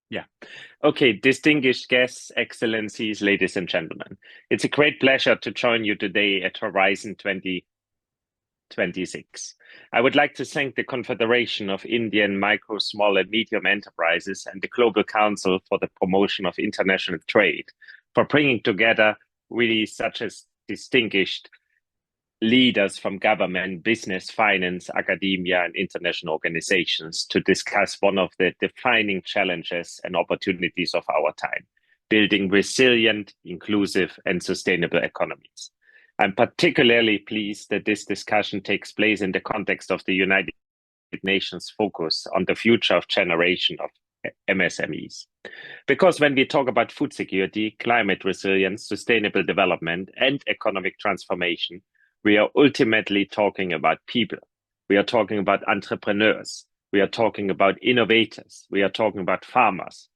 Yeah. Okay, distinguished guests, excellencies, ladies and gentlemen. It's a great pleasure to join you today at Horizon 2026. I would like to thank the Confederation of Indian Micro, Small, and Medium Enterprises and the Global Council for the Promotion of International Trade for bringing together really such as distinguished leaders from government, business, finance, academia, and international organizations to discuss one of the defining challenges and opportunities of our time, building resilient, inclusive, and sustainable economies. I'm particularly pleased that this discussion takes place in the context of the United Nations focus on the future of generation of MSMEs. Because when we talk about food security, climate resilience, sustainable development, and economic transformation, we are ultimately talking about people. We are talking about entrepreneurs. We are talking about innovators. We are talking about farmers.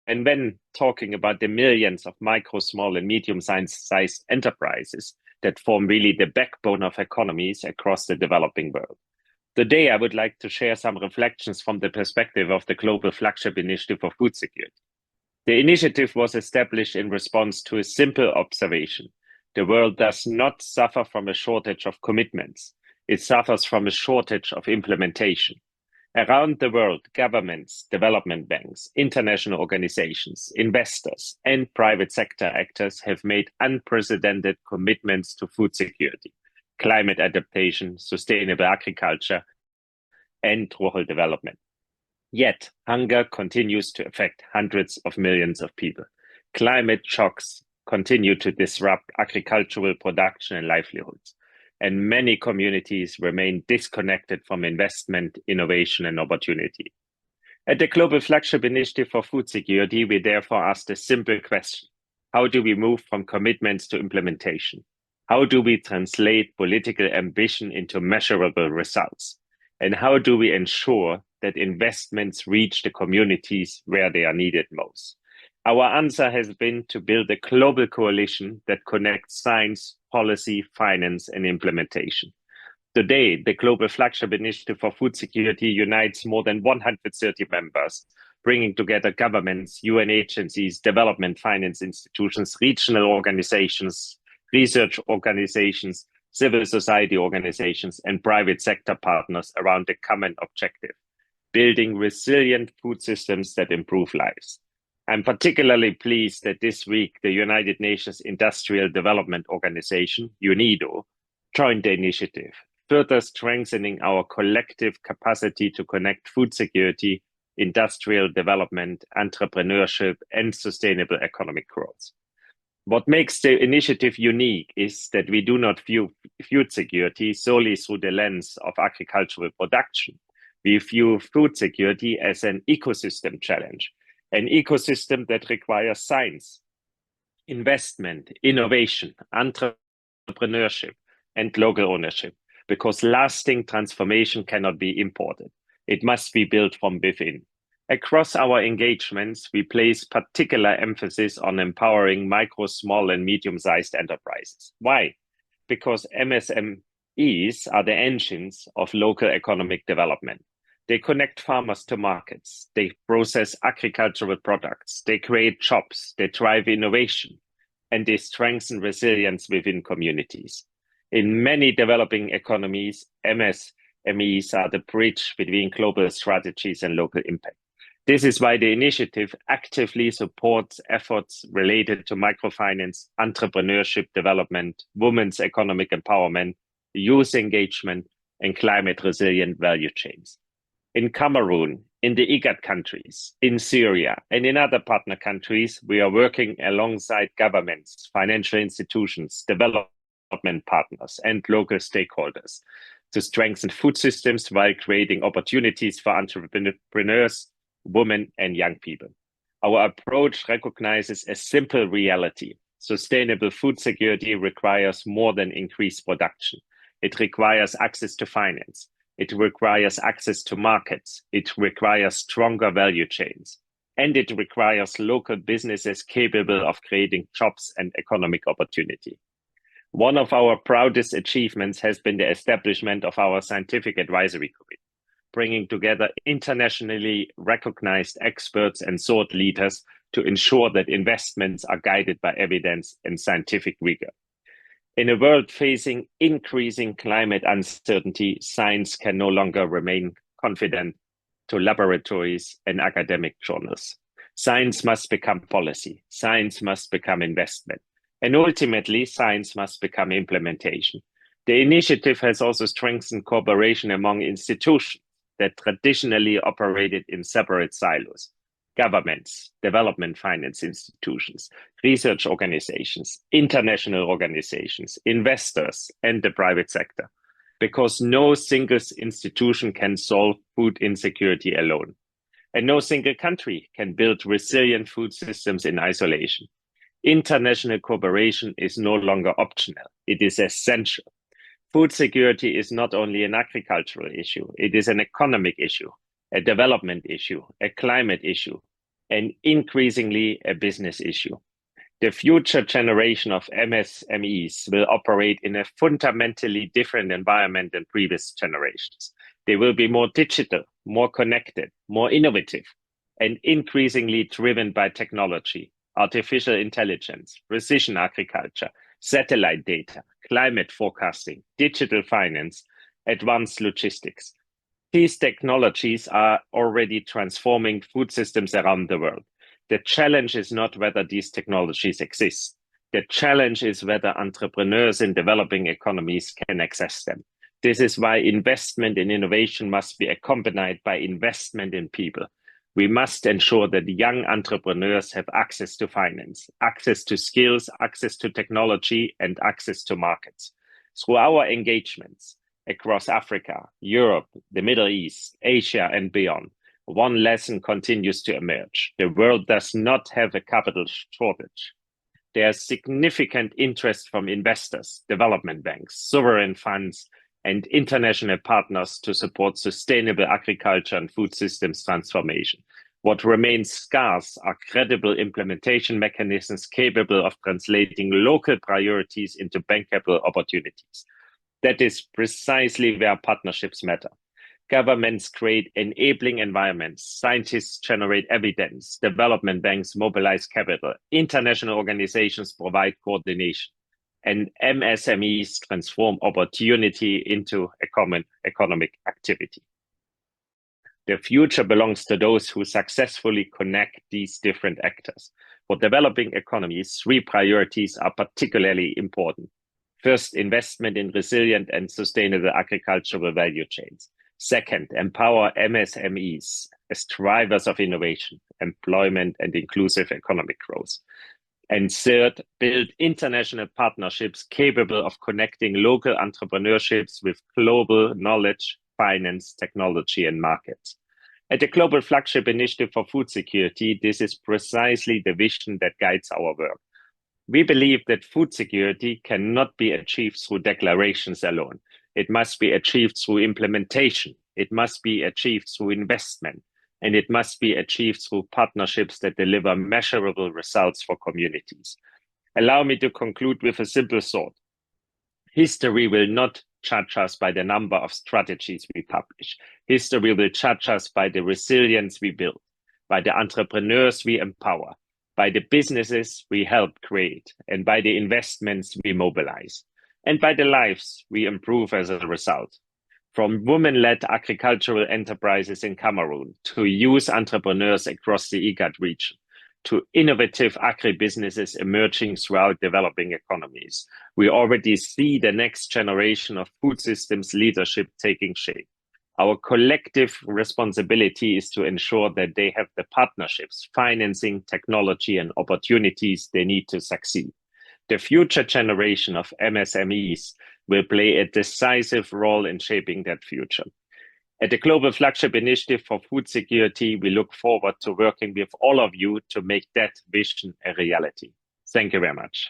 And when talking about the millions of micro, small, and medium-sized enterprises that form really the backbone of economies across the developing world. Today, I would like to share some reflections from the perspective of the Global Flagship Initiative for Food Security. The initiative was established in response to a simple observation. The world does not suffer from a shortage of commitments. It suffers from a shortage of implementation. Around the world, governments, development banks, international organizations, investors, and private sector actors have made unprecedented commitments to food security, climate adaptation, sustainable agriculture, and rural development. Yet, hunger continues to affect hundreds of millions of people. Climate shocks continue to disrupt agricultural production and livelihoods, and many communities remain disconnected from investment, innovation, and opportunity. At the Global Flagship Initiative for Food Security, we therefore asked a simple question. How do we move from commitments to implementation? How do we translate political ambition into measurable results? And how do we ensure that investments reach the communities where they are needed most? Our answer has been to build a global coalition that connects science, policy, finance, and implementation. Today, the Global Flagship Initiative for Food Security unites more than 130 members, bringing together governments, UN agencies, development finance institutions, regional organizations, research organizations, civil society organizations, and private sector partners around a common objective, building resilient food systems that improve lives. I'm particularly pleased that this week the United Nations Industrial Development Organization, UNIDO, joined the initiative, further strengthening our collective capacity to connect food security, industrial development, entrepreneurship, and sustainable economic growth. What makes the initiative unique is that we do not view food security solely through the lens of agricultural production. We view food security as an ecosystem challenge, an ecosystem that requires science, investment, innovation, entrepreneurship, and local ownership, because lasting transformation cannot be imported. It must be built from within. Across our engagements, we place particular emphasis on empowering micro, small, and medium-sized enterprises. Why? Because MSMEs are the engines of local economic development. They connect farmers to markets. They process agricultural products. They create jobs. They drive innovation. And they strengthen resilience within communities. In many developing economies, MSMEs are the bridge between global strategies and local impact. This is why the initiative actively supports efforts related to microfinance, entrepreneurship development, women's economic empowerment, youth engagement, and climate resilient value chains. In Cameroon, in the IGAD countries, in Syria, and in other partner countries, we are working alongside governments, financial institutions, development partners, and local stakeholders to strengthen food systems while creating opportunities for entrepreneurs, women, and young people. Our approach recognizes a simple reality. Sustainable food security requires more than increased production. It requires access to finance. It requires access to markets. It requires stronger value chains. And it requires local businesses capable of creating jobs and economic opportunity. One of our proudest achievements has been the establishment of our Scientific Advisory Committee. bringing together internationally recognized experts and thought leaders to ensure that investments are guided by evidence and scientific rigor. In a world facing increasing climate uncertainty, science can no longer remain confident to laboratories and academic journals. Science must become policy. Science must become investment. And ultimately, science must become implementation. The initiative has also strengthened cooperation among institutions that traditionally operated in separate silos: governments, development finance institutions, research organizations, international organizations, investors, and the private sector, because no single institution can solve food insecurity alone. And no single country can build resilient food systems in isolation. International cooperation is no longer optional. It is essential. Food security is not only an agricultural issue, it is an economic issue, a development issue, a climate issue, and increasingly a business issue. The future generation of MSMEs will operate in a fundamentally different environment than previous generations. They will be more digital, more connected, more innovative, and increasingly driven by technology, artificial intelligence, precision agriculture, satellite data, climate forecasting, digital finance, advanced logistics. These technologies are already transforming food systems around the world. The challenge is not whether these technologies exist. The challenge is whether entrepreneurs in developing economies can access them. This is why investment in innovation must be accompanied by investment in people. We must ensure that young entrepreneurs have access to finance, access to skills, access to technology, and access to markets. Through our engagements across Africa, Europe, the Middle East, Asia, and beyond, one lesson continues to emerge. The world does not have a capital shortage. There's significant interest from investors, development banks, sovereign funds, and international partners to support sustainable agriculture and food systems transformation. What remains scarce are credible implementation mechanisms capable of translating local priorities into bankable opportunities. That is precisely where partnerships matter. Governments create enabling environments, scientists generate evidence, development banks mobilize capital, international organizations provide coordination, and MSMEs transform opportunity into a common economic activity. The future belongs to those who successfully connect these different actors. For developing economies, three priorities are particularly important. First, investment in resilient and sustainable agricultural value chains. Second, empower MSMEs as drivers of innovation, employment, and inclusive economic growth. And third, build international partnerships capable of connecting local entrepreneurships with global knowledge, finance, technology, and markets. At the Global Flagship Initiative for Food Security, this is precisely the vision that guides our work. We believe that food security cannot be achieved through declarations alone. It must be achieved through implementation. It must be achieved through investment. And it must be achieved through partnerships that deliver measurable results for communities. Allow me to conclude with a simple thought. History will not judge us by the number of strategies we publish. History will judge us by the resilience we build, by the entrepreneurs we empower, by the businesses we help create, and by the investments we mobilize, and by the lives we improve as a result. From women-led agricultural enterprises in Cameroon to youth entrepreneurs across the IGAD region, to innovative agribusinesses emerging throughout developing economies, we already see the next generation of food systems leadership taking shape. Our collective responsibility is to ensure that they have the partnerships, financing, technology, and opportunities they need to succeed. The future generation of MSMEs will play a decisive role in shaping that future. At the Global Flagship Initiative for Food Security, we look forward to working with all of you to make that vision a reality. Thank you very much.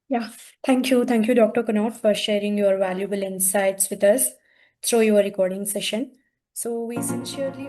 Yeah, thank you. Thank you, Dr. Keynote, for sharing your valuable insights with us through your recording session. So we sincerely